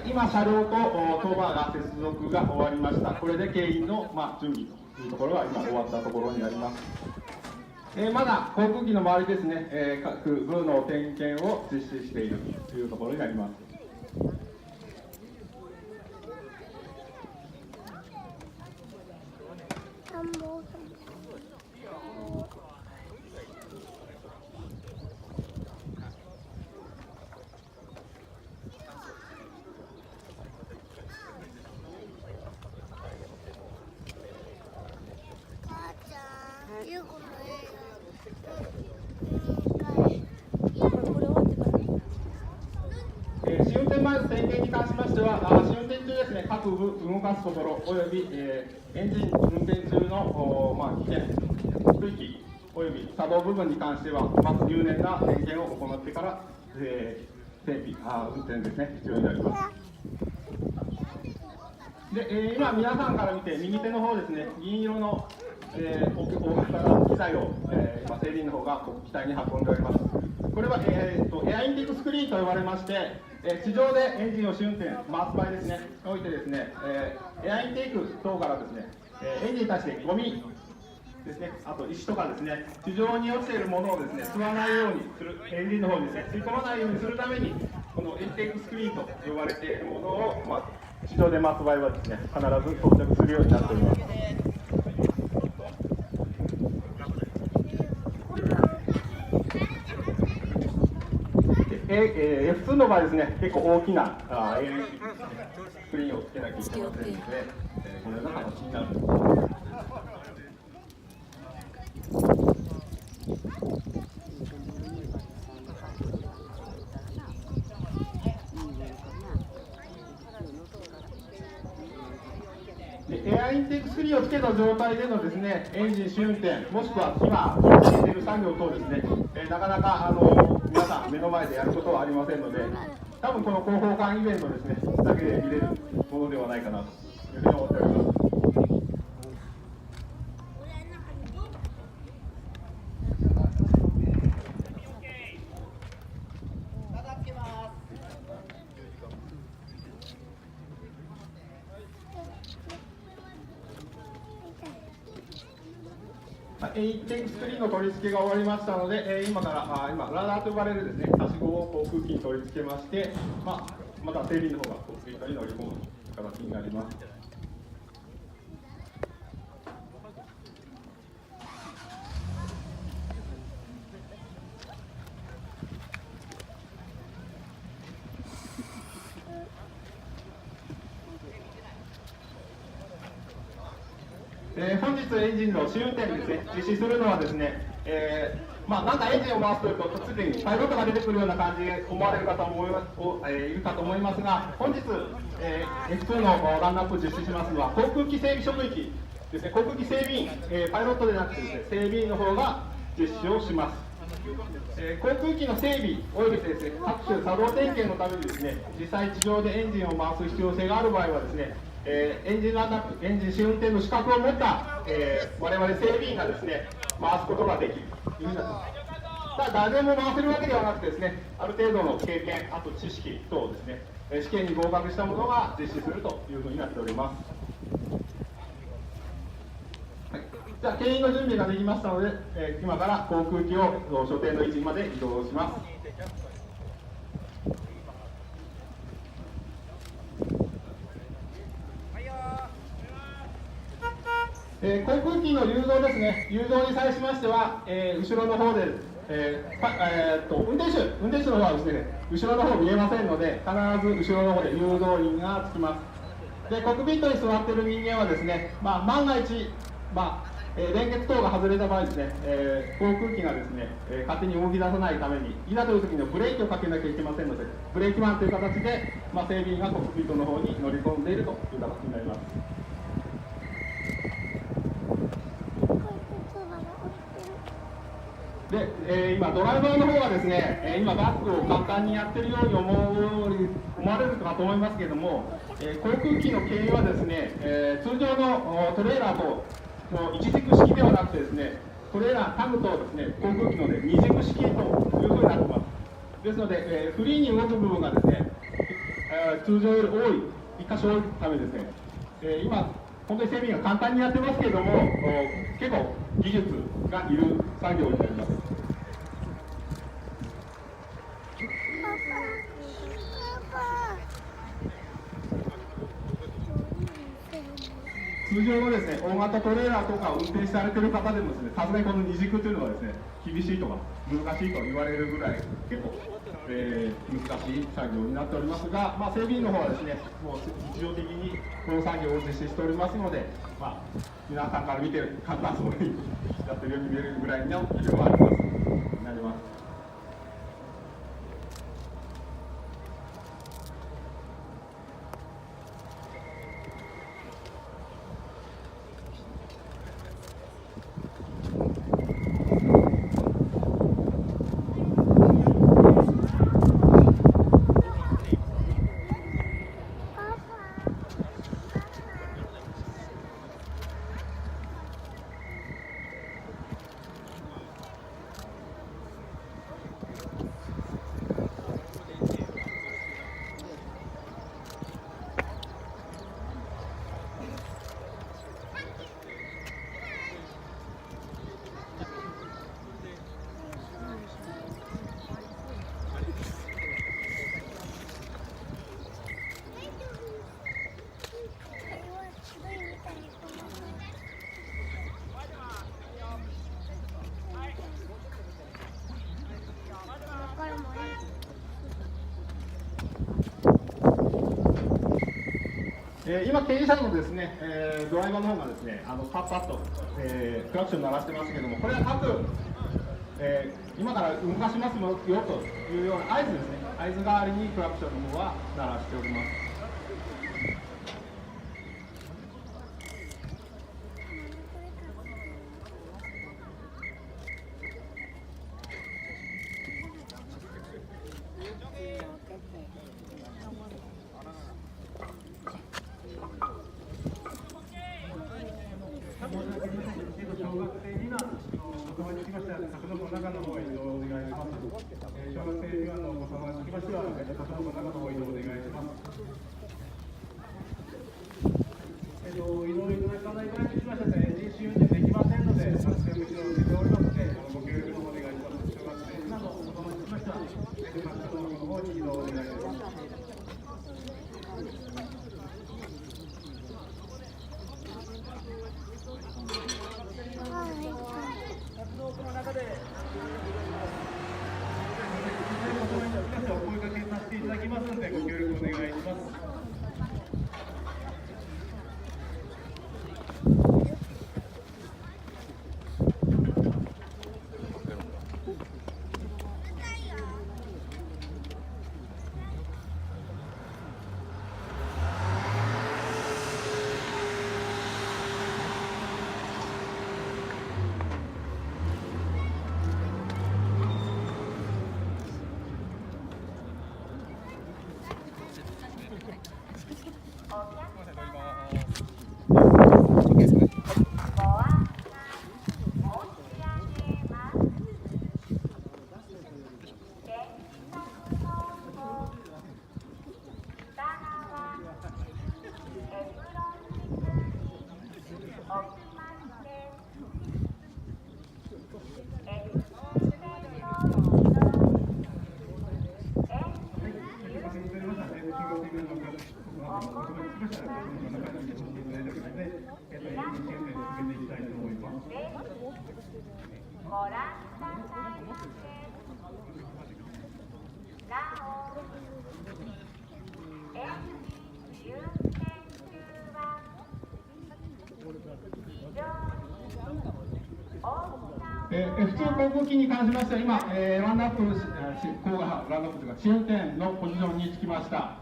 今、車両とトーバーが接続が終わりました。これで牽引の、準備というところが今終わったところになります。まだ航空機の周りですね、各部の点検を実施しているというところになります。試運転前の点検に関しましては、試運転中ですね、各部動かすところおよび、エンジン運転中の、危険区域および作動部分に関しては、まず入念な点検を行ってから、整備運転ですね、必要になります。で、今皆さんから見て右手の方ですね、銀色の、大型な機材を、今整備員の方が機体に運んでおります。これは、エアインテークスクリーンと呼ばれまして、地上でエンジンを試運転、回す場合ですね、においてですね、エアインテーク等からですね、エンジンに対してゴミですね、あと石とかですね、地上に落ちているものをですね、吸わないようにする、エンジンの方にですね、吸い込まないようにするために、このインテークスクリーンと呼ばれているものを、地上で回す場合はですね、必ず装着するようになっております。F2 の場合ですね、結構大きなスクリーンをつけなきゃいけませんので、このような形になる。エアインテークスクリーンをつけた状態でのですね、エンジン試運転、もしくは今やっている作業等ですね、なかなか皆さん目の前でやることはありませんので、多分この広報館イベントですね、だけで見れるものではないかなというふうに思っております。エインテークスクリーンの取り付けが終わりましたので、今ラダーと呼ばれるですね、はしごを航空機に取り付けまして、また整備の方がコックピットに乗り込む形になります。本日エンジンの試運転ですね、実施するのはですね、なんかエンジンを回すというと、すでにパイロットが出てくるような感じで思われる方もいるかと思いますが、本日、F2 のランナップを実施しますのは、航空機整備職域ですね、航空機整備員、パイロットでなくてですね、整備員の方が実施をします。航空機の整備およびですね、各種作動点検のためにですね、実際地上でエンジンを回す必要性がある場合はですね、エンジンランナップ、エンジン試運転の資格を持った、我々整備員がですね、回すことができるというふうになっています。ただ誰でも回せるわけではなくてですね、ある程度の経験、あと知識等ですね、試験に合格したものが実施するというふうになっております。じゃあ、牽引の準備ができましたので、今から航空機を所定の位置まで移動します。航空機の誘導ですね、誘導に際しましては、後ろの方で、運転手の方はですね、後ろの方見えませんので、必ず後ろの方で誘導員がつきます。で、コックピットに座っている人間はですね、万が一、連結等が外れた場合ですね、航空機がですね、勝手に動き出さないために、いざという時のブレーキをかけなきゃいけませんので、ブレーキマンという形で、整備員がコックピットの方に乗り込んでいるという形になります。で、今ドライバーの方はですね、今バックを簡単にやっているように思われるかと思いますけれども、航空機の経由はですね、通常のトレーラーと一軸式ではなくてですね、トレーラータグとですね、航空機ので二軸式というふうになっています。ですので、フリーに動く部分がですね、通常より多い、1箇所多いためですね、今、本当に整備員が簡単にやってますけれども、結構技術がいる作業になります。通常のですね、大型トレーラーとかを運転されている方でもですね、さすがにこの二軸というのはですね、厳しいとか難しいと言われるぐらい、結構、難しい作業になっておりますが、整備員の方はですね、もう日常的にこの作業を実施しておりますので、皆さんから見て簡単そうにやってるように見えるぐらいの技量があります。なります。今、経営者のですね、ドライバーの方がですね、パッパッと、クラクション鳴らしてますけども、これは各、今から動かしますよというような合図ですね、合図代わりにクラクションの方は鳴らしております。小学生にはお子様につきましては、柵の中の方へ移動をお願いします。小学生未満のお子様につきましては、柵の中の方へ移動をお願いします。移動いただかない場合につきましては、エンジン試運転できませんので、安全無事を受けておりますので、ご協力をお願いします。小学生未満のお子様につきましては、柵の方に移動をお願いします。この中でお声掛けさせていただきますので、ご協力お願いします。F2 航空機に関しましては今、ランナップ、ランナップというか試運転のポジションにつきました。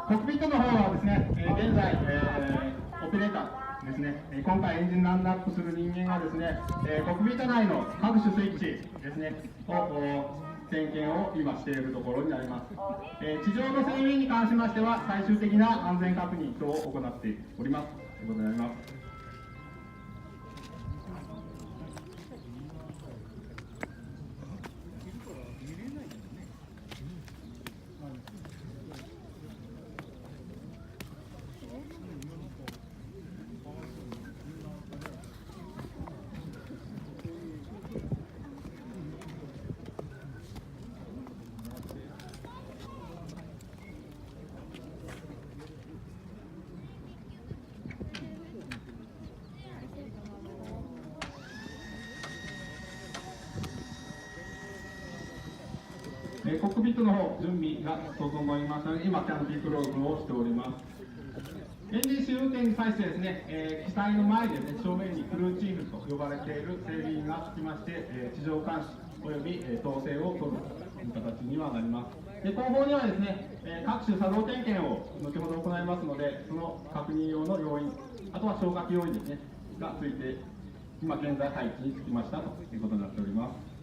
コックピットの方はですね、現在、オペレーターですね、今回エンジンランナップする人間がですね、コックピット内の各種スイッチですねを点検を今しているところになります。地上の整備に関しましては最終的な安全確認等を行っておりますということになります。コックピットの方、準備が整いましたので、今、キャノピークローズをしております。エンジン試運転に際してですね、機体の前で、ね、正面にクルーチームと呼ばれている整備員がつきまして、地上監視および統制を取るという形にはなります。で、後方にはですね、各種作動点検を後ほど行いますので、その確認用の要員、あとは消火器要員ですね、がついて、今現在配置につきましたということになっております。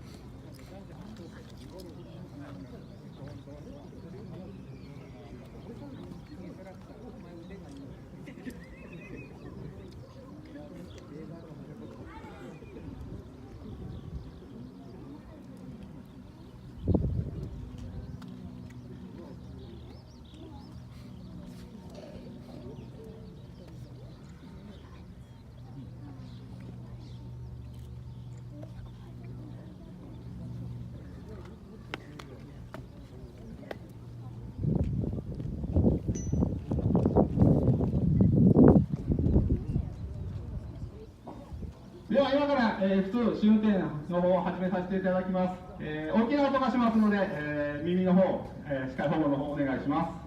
では今から、F2試運転の方を始めさせていただきます。大きな音がしますので、耳の方、視界保護の方お願いします。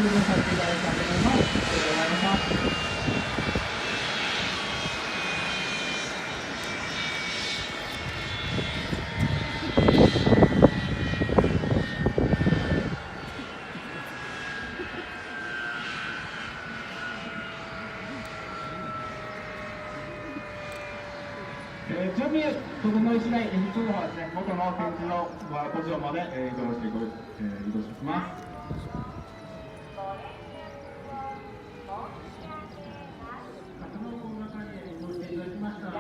分させていただいたと思います。ありがとうございました。準備整い次第、F2 の方はですね、元の展示のポジションまで移動します。頭の中に移動していただきましたら、